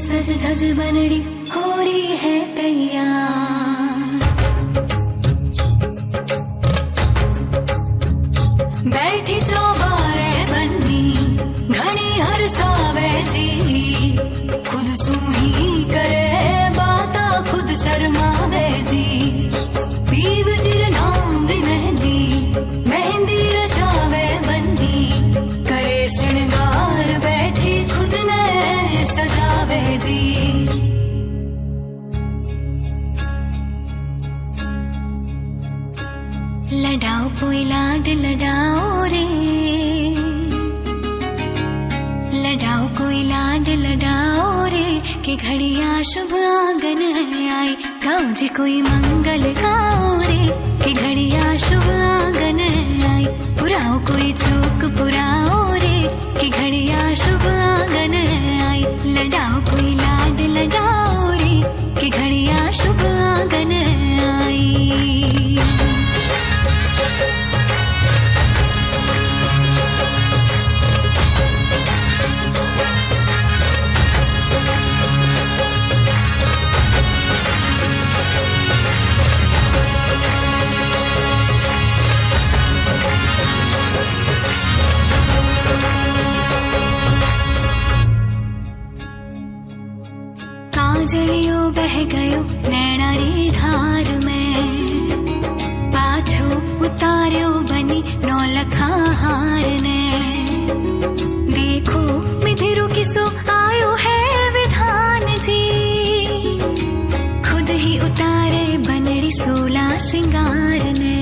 सज धज बनड़ी हो रही है तैयार। बैठी चौबारे बन्नी घनी हर सावे जी, खुद सूही करे बाता खुद शर्मावे जी। पीव जिर नाम री मेहंदी मेहंदी रचावे बन्नी, करे श्रृंगार बैठी खुद ने सजावे जी। लडाओ कोई लाड लडाओ रे, लडाओ कोई लाड लडाओ रे, कि घड़िया शुभ आंगन आई। गाओ जी कोई मंगल गाओ रे, कि घड़िया शुभ आंगन आई। पुराओ कोई चूक पुराओ रे, कि घड़िया शुभ आंगन आई। लडाओ कोई लाड लडाओ रे, कि घड़िया शुभ उजड़ियो बह गयो नैणारी धार में पाछो उतार्यो बनी नौलखा हार ने देखो मिधिरु किसो आयो है विधान जी खुद ही उतारे बनड़ी सोला सिंगार ने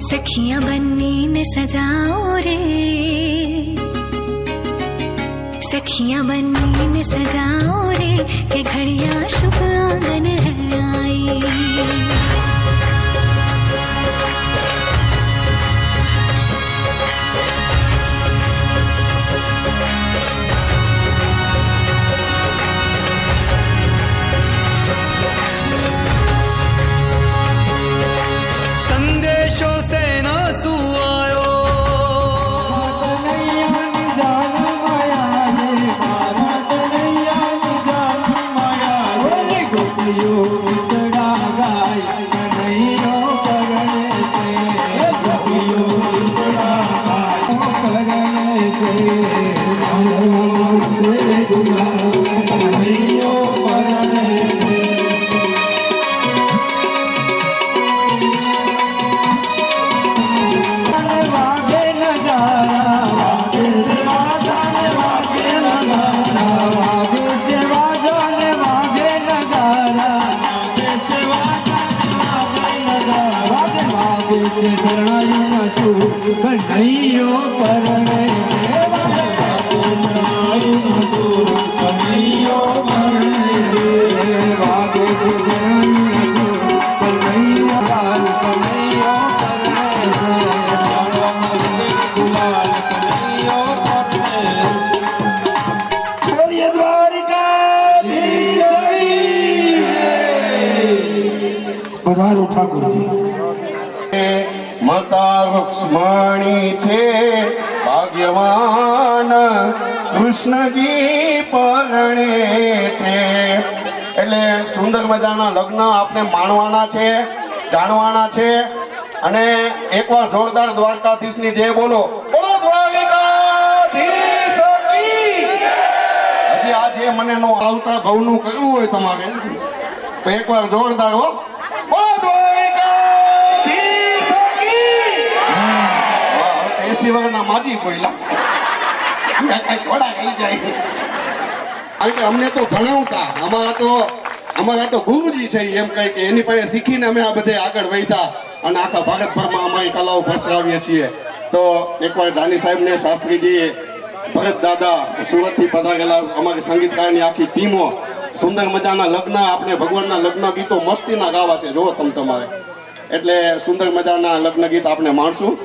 सखियां बन्नी ने सजाओ रे सखियां बन्नी ने सजाओ रे के घड़िया शुभ आंगन है आई માતા રુક્ષ્મણી છે ભાગ્યવાન કૃષ્ણજી પરણે છે એટલે સુંદર મજાના લગ્ન આપણે માણવાના છે જાણવાના છે અને એકવાર જોરદાર દ્વારકાધીશની જય બોલો બોલો દ્વારકાધીશ કી હજી આ જે મને નો આવતા ગૌનું કરવું હોય તમારે તો એકવાર જોરદાર હો બોલો ના માજી બોલ્યા અમને કઈ થોડા રહી જાય કારણ કે અમને તો ભણાવતા અમારા તો ગુરુજી છે એમ કહે કે એની પાસે શીખીને અમે આ બધે આગળ વધ્યા અને આખા ભારતભરમાં અમારી કલાઓ પસરાવીએ છીએ તો એકવાર જાની સાહેબને શાસ્ત્રીજી ભરત દાદા સુરતથી પધારેલા અમારી સંગીતકારની આખી ટીમો સુંદર મજાના લગ્ન આપણે ભગવાનના લગ્ન ગીતો મસ્તીના ગાવા છે જુઓ તમારે એટલે સુંદર મજાના લગ્ન ગીત આપણે માણશું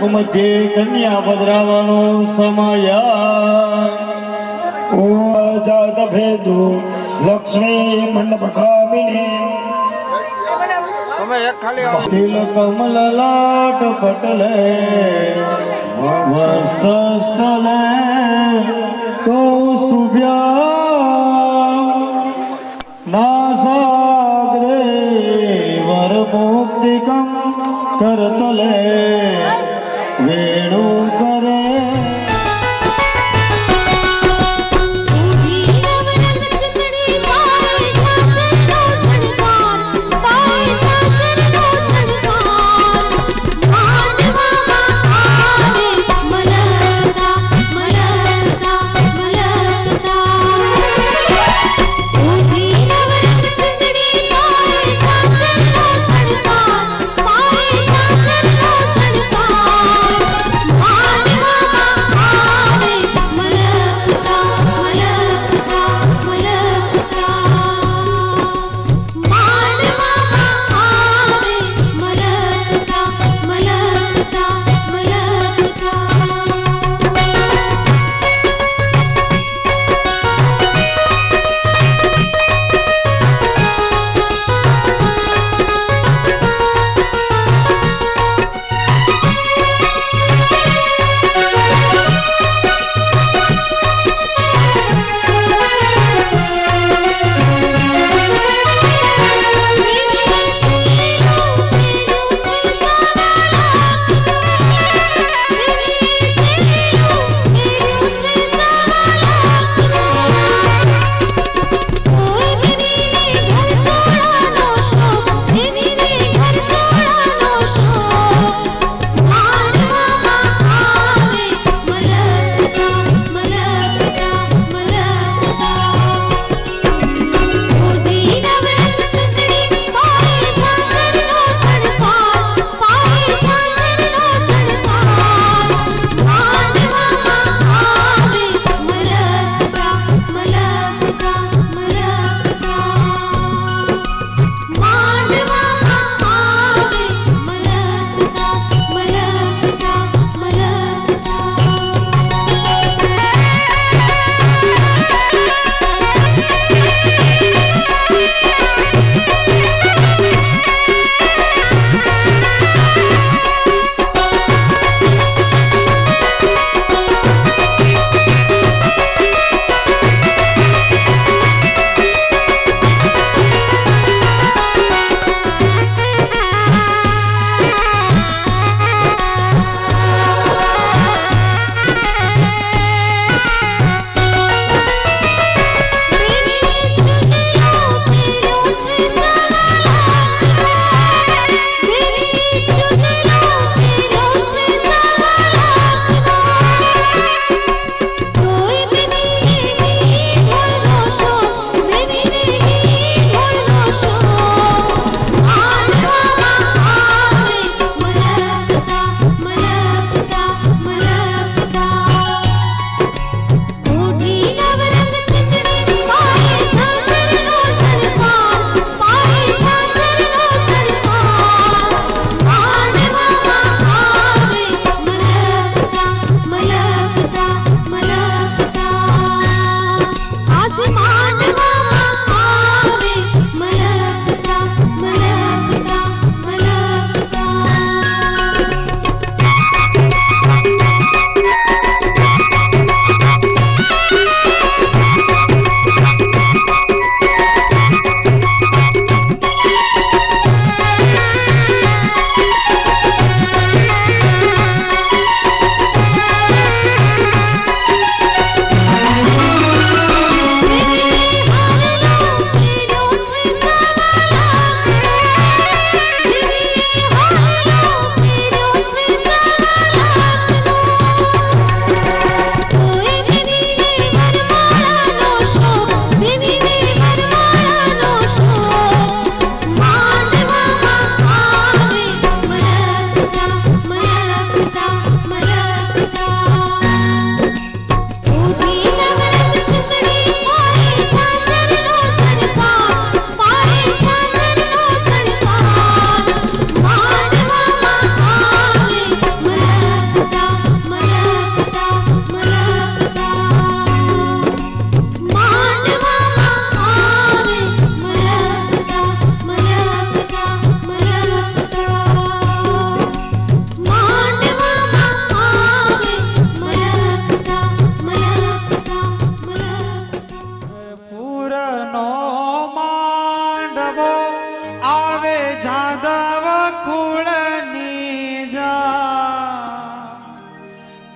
મંડપ મધ્યે કન્યા પધરાવાનો સમય ઓ જાત ભેદુ લક્ષ્મી મંડપ કામિની તિલ કમલ લાટ પટલે વસ્ત સ્થલે કૌસ્તુભ્યા નાસાગ્રે વર મુક્તિકમ કરતલે વેણુ કરે છણકાર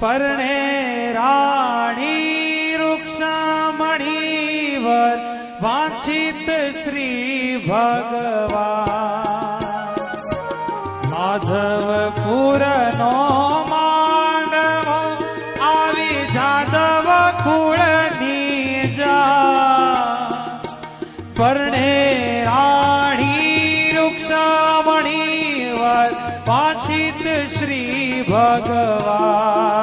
પરણે રાણી રૂક્ષમણીવર વાંછિત શ્રી ભગવાન માધવપુરનો માંડવો આવી જાદવ કુળની જા પરણે રાણી રૂક્ષમણીવર વાંછિત શ્રી ભગવાન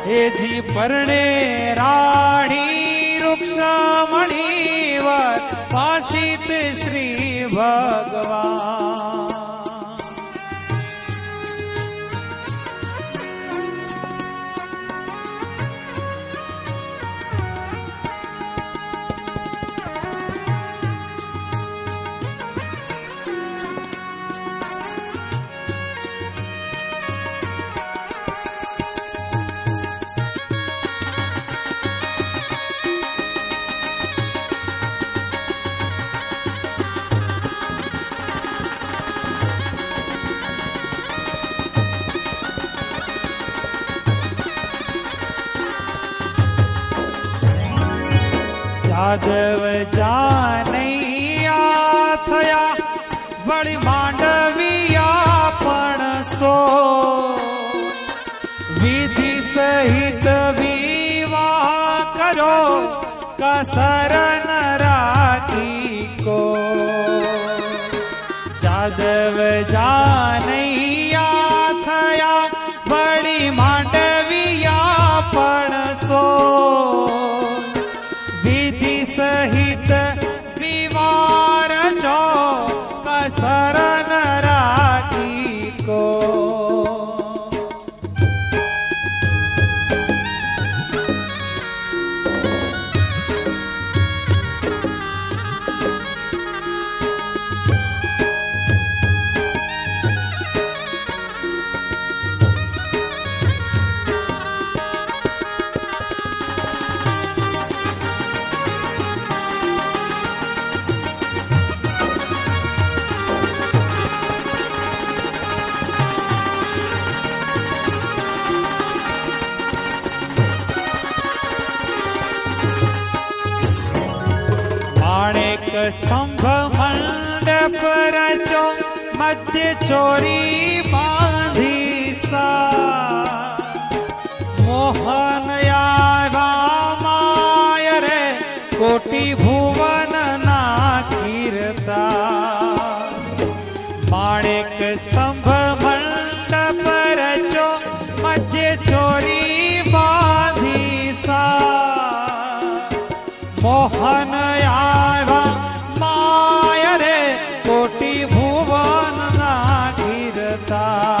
હેજી પરણે રાણી રૂક્ષમણીવર વાંછિત શ્રી ભગવાન જાદવ જાનૈયા થયા વળી માંડવિયા પણ સો વિધિ સહિત વિવાહ કરો કસર ન રાખી કો જાદવ જાનૈયા થયા વળી માંડવિયા પણ સો સહિત વિવાર જો કસર ન રાખી કો સ્તંભ મંડપ રચો મધ્ય ચોરી બાંધી સા મોહન રામાય રે કોટી ભુવન ના કીર્તા માણેક સ્તંભ મંડપ રચો મધ્ય ચોરી બાંધી સા મોહન કોટી ભુવન ના ઘીરતા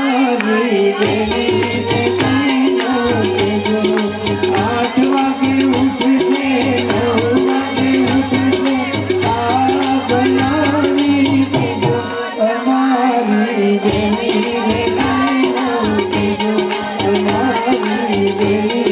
તમારી બેની કઈ ન કહેજો. 8 વાગે ઉઠશે, 9 વાગે ઉઠશે, તારા બનાવી દેજો. તમારી બેની કઈ ન કહેજો. તમારી બેની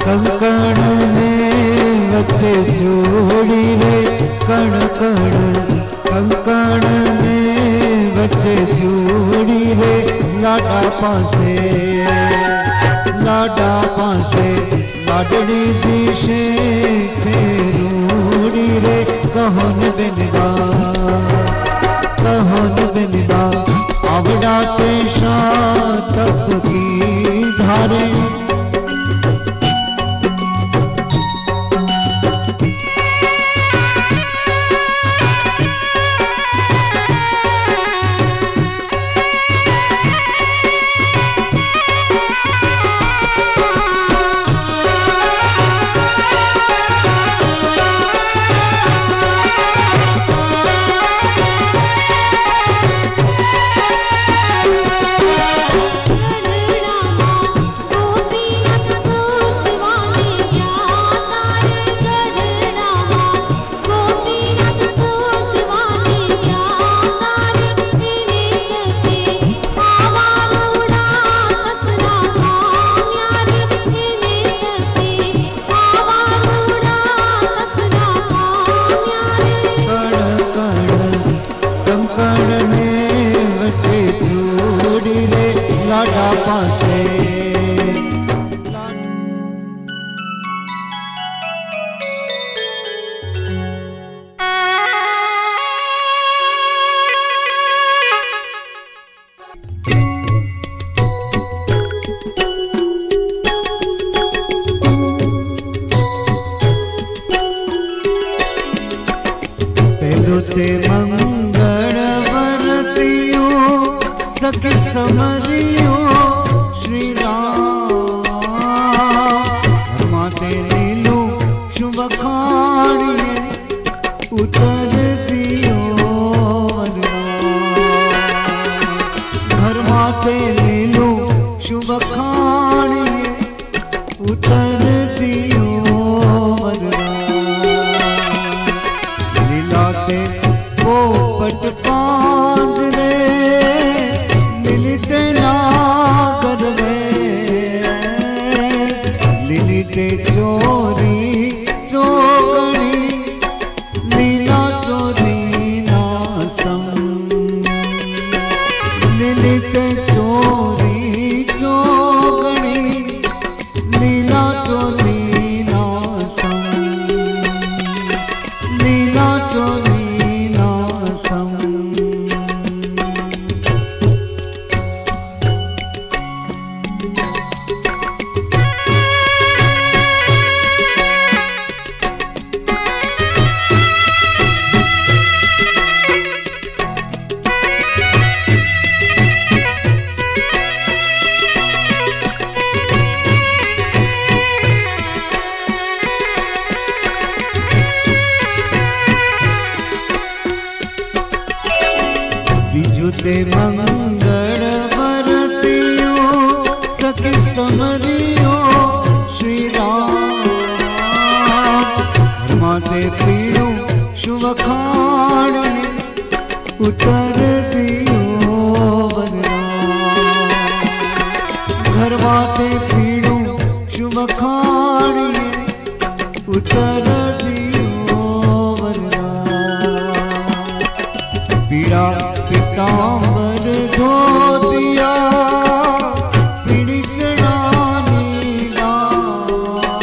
કંકણ ને વચ્ચે જોડી રે કણ કંકણ ને વચ્ચે જોડી રે લાડા પાસે લાડડી દિશે છે રૂડી રે કહન બેનબા આવડાતે શા તપ કી ધારે લાડા પાસે પેલું તે મંગળ વરતીઓ સખી સમરિયો શ્રી રામ માતે લીલું શુભ ખાણીએ ઉતર દિયો ઘર માતે લીલું શુભ ખાણીએ ઉતર દિયો લીલાતે પોપટ પાંજરે લીલીતે નાગર વે લીલીતે ચોરી ચોગણી લીલા ચોરી ના સંગ લીલીતે ચોરી ચોગણી લીલા ચોરી ના સંગ લીલા ચોરી ના સંગ બીજું તે મંગળ વરતીઓ સખી સમરિયો શ્રી રામ માતે પીળું શુભ ખાણીએ ઉતર દિયો ઘર માતે પીળું શુભ ખાણીએ ઉતર દિયો પીળા પીતાંબર ધોતિયા પીળી ચણાની ગાંઠ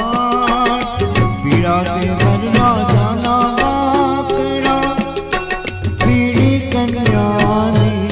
પીળા તે વરના જાના બાકડા પીળી કન્યાની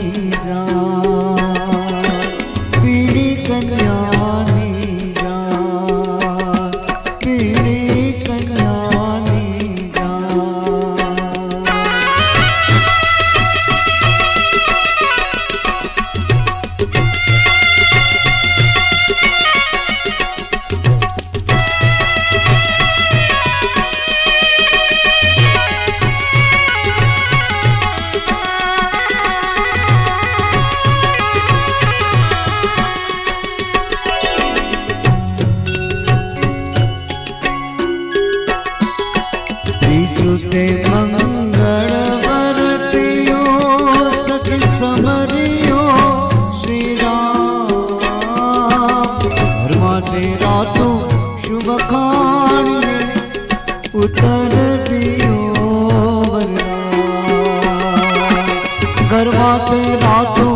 रातों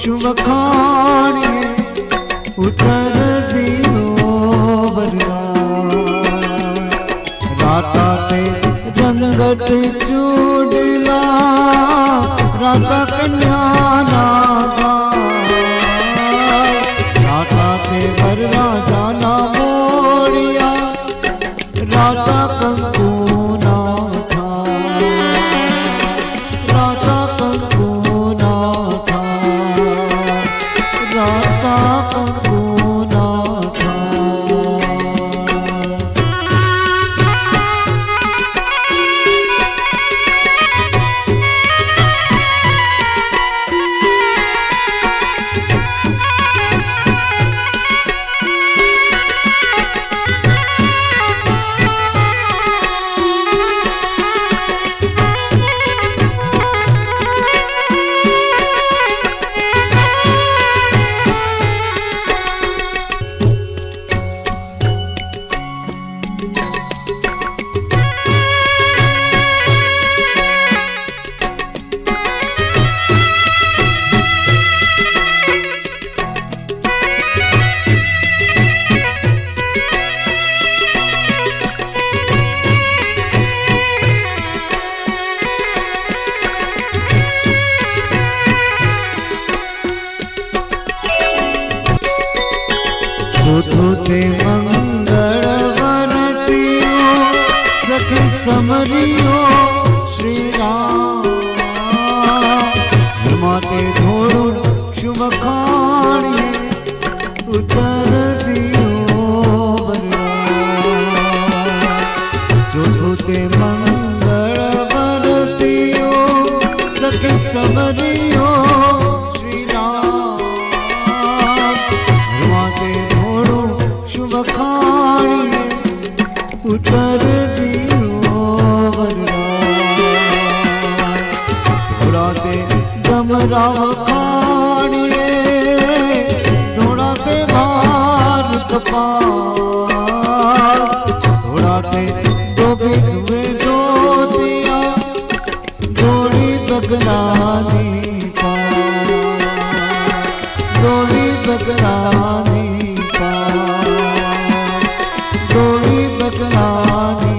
शुभ खाने उतर दियो वरना राता ते रंगत चूड़ला राता कन्या नागा राता ते वरना जाना मोड़िया राता कंकु ना था राता कंकु ना था राता कंकु ना था चौथे मंगल वरतियो सखी समरियो श्री राम माते धोड़ू शुभ खाणी उतर दियो वरना चौथे मंगल वरतियो सखी समरियो श्री राम माते शुभ खाणी उतर दियो वरना धोड़ाते डमराव खाणिए धोड़ाते भारत पास धोड़ाते डोबे दुए दो दिया जोड़ी बगलानी पास जोड़ी बगलानी जोड़ी बगलानी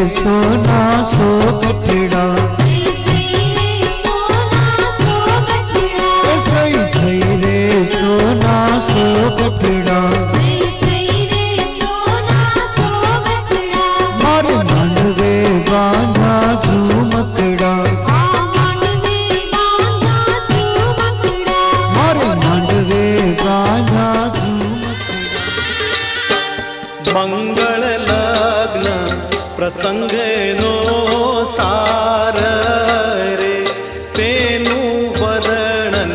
सोना सो गठड़ा सही सही रे सोना सो गठड़ा सही सही रे सोना सो गठड़ा सही सही रे सोना सो गठड़ा मारे मांडवे बांधा झूमकड़ा मांडवे बांधा झूमकड़ा मारे मांडवे बांधा झूमकड़ा मंगल लग्न प्रसंग नो सार रे तेनु वर्णन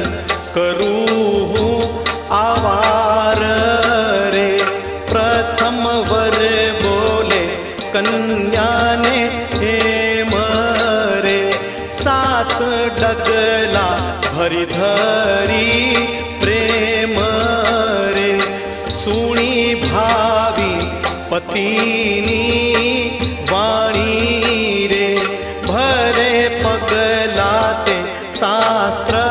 करूँ आवार रे प्रथम वर बोले कन्या ने हेम रे सात डगला भरी धरी प्रेम रे सुणी भावी पतिनी वाणी रे भरे पगलाते शास्त्र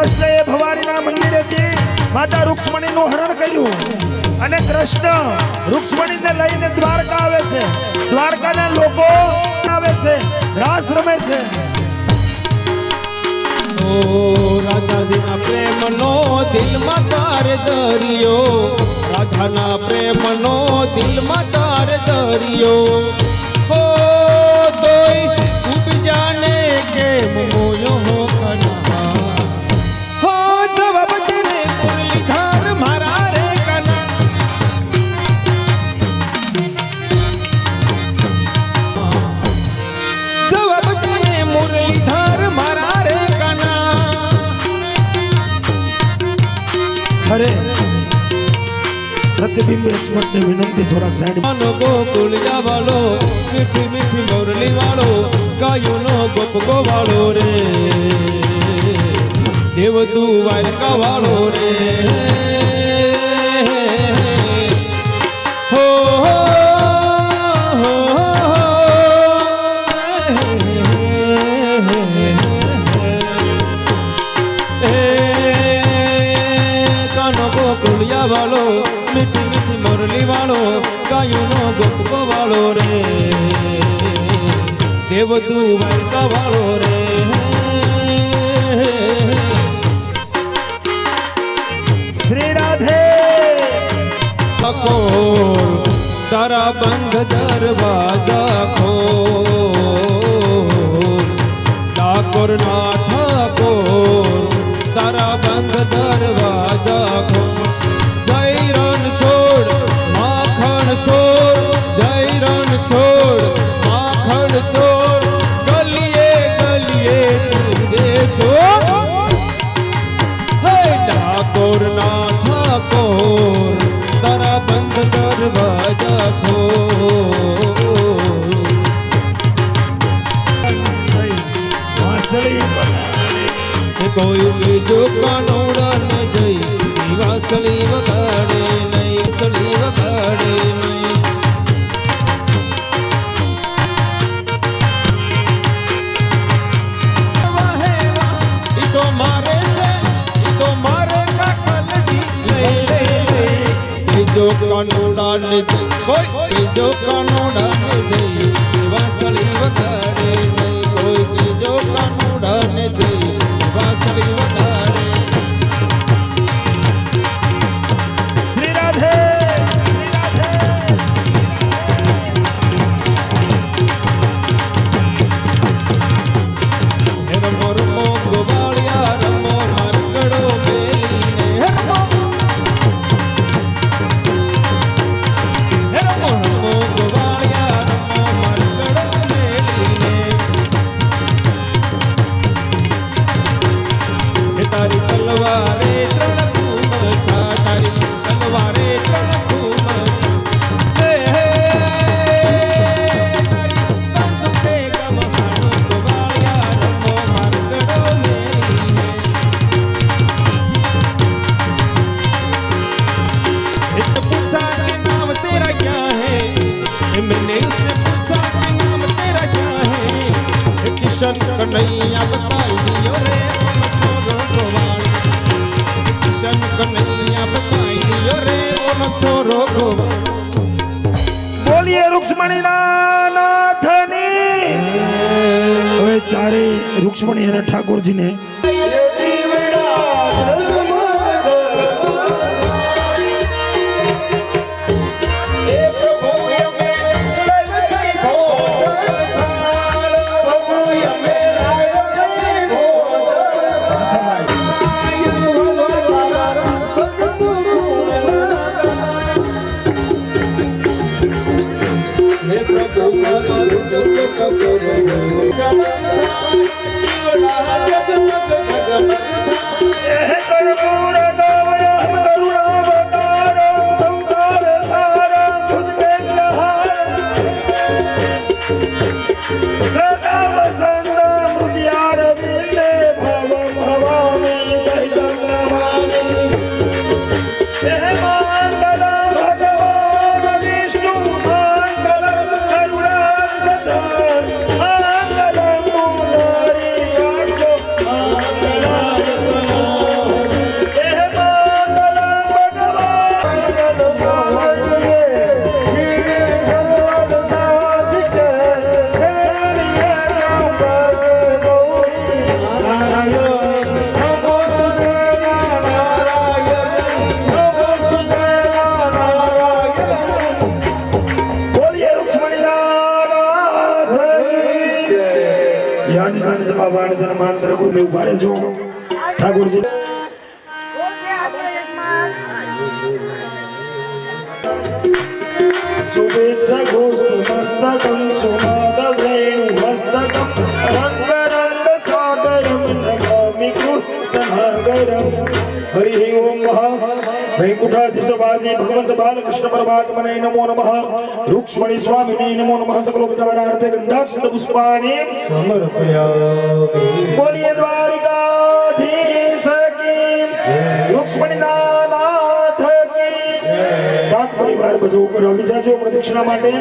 કૃષ્ણએ ભવાનીના મંદિરેથી માતા રૂક્ષ્મણીનું હરણ કર્યું અને કૃષ્ણ રૂક્ષ્મણીને લઈને દ્વારકા આવે છે. દ્વારકાના લોકો આવે છે, રાસ રમે છે. ઓ રાધાજીના પ્રેમનો દિલમાં તાર દરિયો, રાધાના પ્રેમનો દિલમાં તાર દરિયો. હો તોય ડૂબ જાને કે મોયો હો કના. હો જવાબ તેરે મુરલીધર મારા રે કના. જવાબ તેરે મુરલીધર મારા રે કના. અરે પ્રતિબિંબ એક્સપર્ટને વિનંતી થોડાક સાઈડ નો ગોકુળ વાળો, મીઠી મીઠી મોરલી વાળો, ગાયોનો ગોપ ગોવાળો રે, દેવદુ વાયકા વાળો રે. હો હો હો એ કાનો ગોકુળિયા વાળો, મીઠી મીઠી મોરલી વાળો, ગાયોનો ગોપ ગોવાળો રે, દેવદુ વાયકા વાળો રે. શ્રી રાધે ખોલ તારા બંધ દરવાજા ખોલ, ઠાકોર ના ઠાકોર તારા બંધ દરવાજા ખોલ. જય રણ છોડ માખણ છોડ, જય રણ છોડ માખણ છોડ, ગલીએ ગલીએ તુજે છોડ. હે ઠાકોર ના ઠાકોર તારા બંધ દરવાજા ખોલ. વાંસળી કોઈ બીજો કાનોડા ન જઈ વાસળી વગાડે નહીં, સળી વગાડે નહીં. વાહે વાહ, ઈ તો મારે છે, ઈ તો મારે કાકલડી લઈ લઈ લઈ. બીજો કાનોડા ન જઈ, કોઈ બીજો કાનોડા ન જઈ વાસળી વગાડે નહીં, કોઈ બીજો કાનોડા ન જઈ વાસળી વગાડે. શ્રી રાધે શ્રી રાધે રમો રમો ગોવાળિયા રમો, મારગડો મેલીને રમો. રમો રમો ગોવાળિયા રમો, મારગડો મેલીને. તારી તલવારે ત્રણ ખૂમ છા, તારી તલવારે ત્રણ ખૂમ છા. હે તારી બંદૂકે ગમહાણો ગોવાળિયા રમો, મારગડો મેલીને. एक पूछा कि नाम तेरा क्या है, मैंने उसने पूछा कि नाम तेरा क्या है. किशन कन्हैया बताई दियो रे ओम छोरो गोवाल. किशन कन्हैया बताई दियो रे ओम छोरो गोवाल. બોલીએ રૂક્ષ્મણીના નાથની. હવે ચારે રૂક્ષ્મણી અને ઠાકોરજીને ઉભા રહેજો ઠાકોરજી શુભેચ્છા ઘોષ મસ્તકમ સુમાદ વેણુ હસ્તકમ રંગ રંગ સાગરમ નમામિ કૃષ્ણનાગરમ હરિ ઓમ મહા વૈકુંઠાધિશવાસી ભગવંત બાલકૃષ્ણ પરમાત્મને નમો નમઃ રૂક્ષ્મણી સ્વામિને નમો નમઃ સકલોપચારાર્થે ગંધાક્ષત પુષ્પાણિ સમર્પયામિ બોલીએ દ્વારિકાધીશ કી રૂક્ષ્મણી નાથ કી નાથ પરિવાર બધું ઉપર આવી જાજો પ્રદક્ષિણા માટે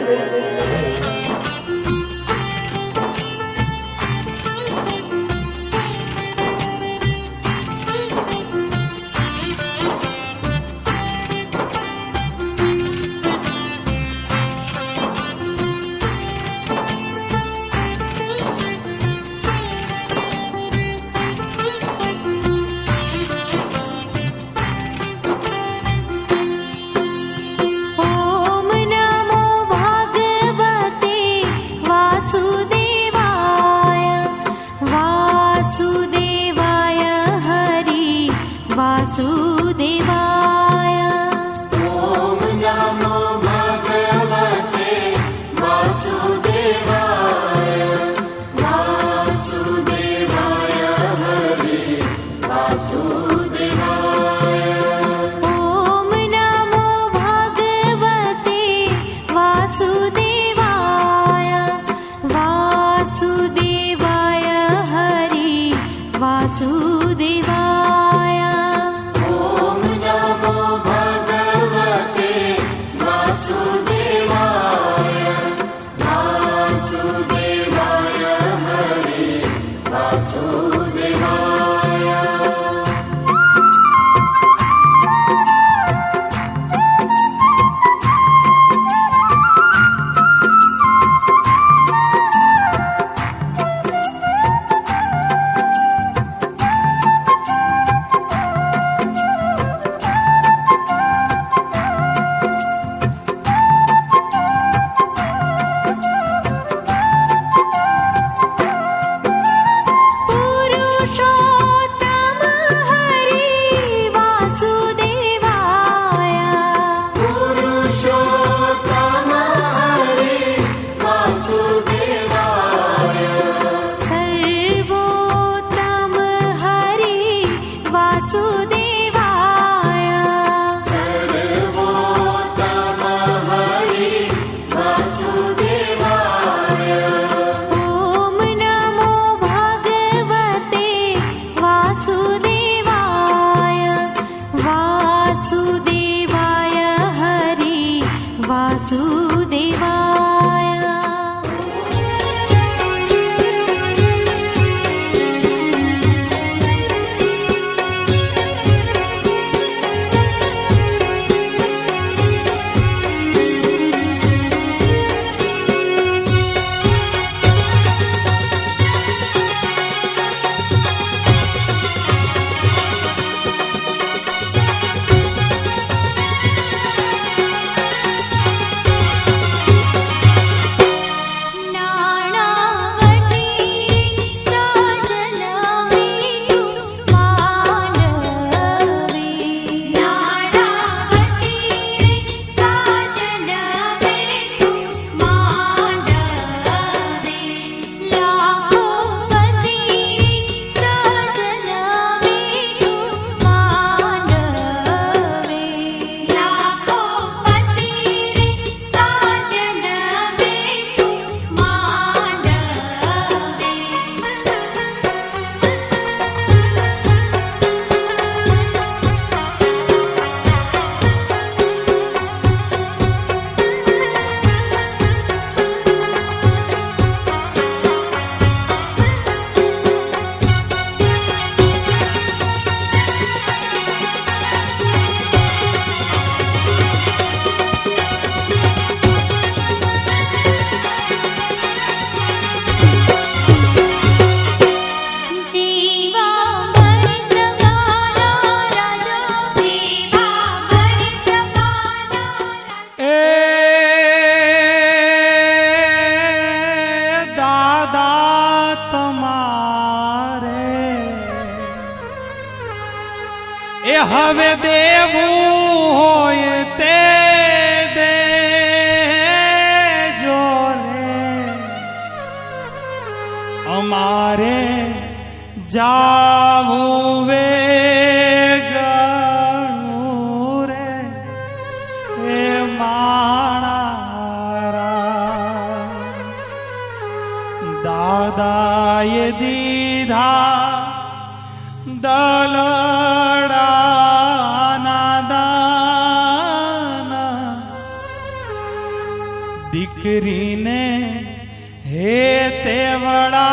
ઓમ નમો ભગવતે વાસુદેવાય વાસુદેવાય હરિ વાસુદેવાય ઓમ નમો ભગવતે વાસુદેવાય વાસુદેવાય હરિ વાસુદેવાય ઓમ નમો ભગવતે વાસુદેવાય વાસુદેવાય હરિ વાસુદેવાય ઓમ નમો ભગવતે વાસુદેવાય વાસુદેવાય હરિ વાસુદેવાય પુરુષોત્તમ હરિ વાસુદેવાય પુરુષોત્તમ હરિ વાસુદેવાય સર્વોત્તમ હરિ વાસુદેવાય સર્વોત્તમ હરિ વાસુદેવાય ઓમ નમો ભગવતે વાસુદેવાય વાસુદેવાય હરિ વાસુદેવાય એ હવે દેવું હોય તે દેજો રે અમારે જાવું વેગણું રે એ માણારા દાદાએ દીધા દલડાના દાના દીકરીને હે તે વડાવ્યા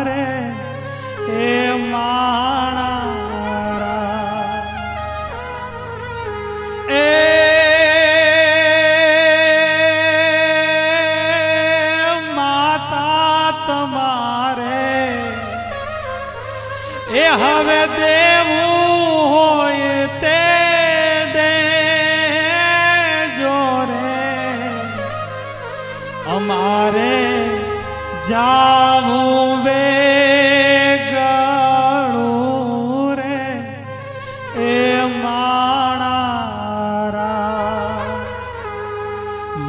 રે એ માણારા એ માતા તમારે એ હવે દેવું હોય તે દેજો રે અમારે જાવું વેગણું રે એ માણારા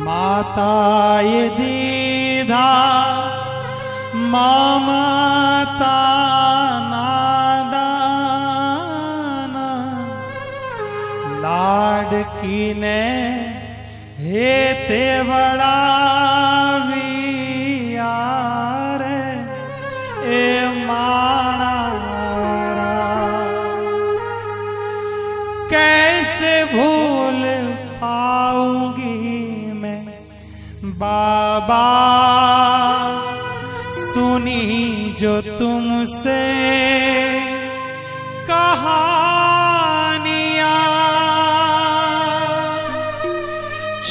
માતાએ દીધા મમતાના દાના લાડકીને હે તે વડાવ્યા રે એ માણારા कैसे भूल पाऊंगी मैं बाबा सुनी जो तुमसे कहानियां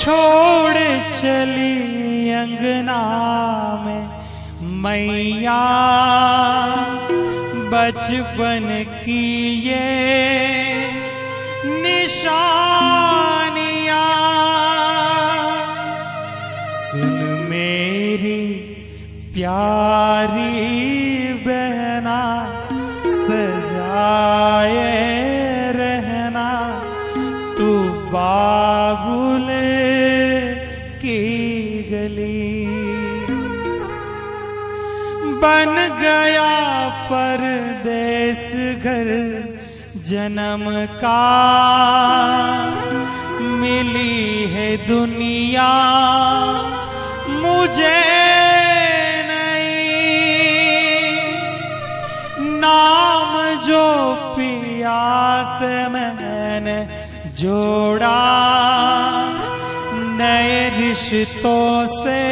छोड़ चली अंगना में मैया बचपन की ये निशानियां सुन मेरी प्यारी बहना सजाए रहना तू बाबुल की गली बन गया परदेस घर जन्म का मिली है दुनिया मुझे नहीं नाम जो पिया से मैंने जोड़ा नए रिश्तों से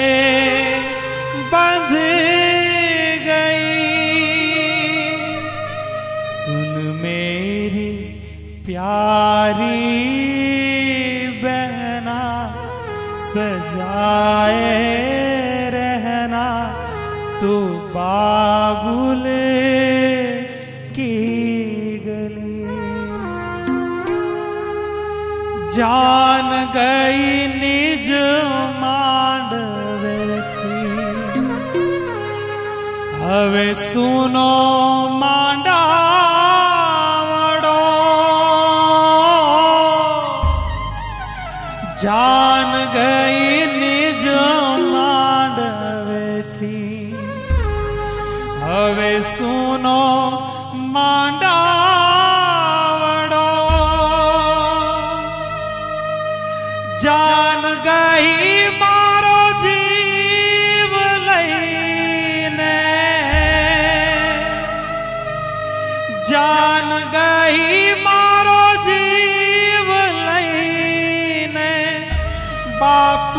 बंध मेरी प्यारी बहना सजाए रहना तू बाबुल की गली जान गई निज मांडवे थी हवे सुनो मांडा जान गई निज मांडवे थी हवे सुनो मांडावड़ो जान गई मारो जीव लईने जान गई मारो जीव लईने बाप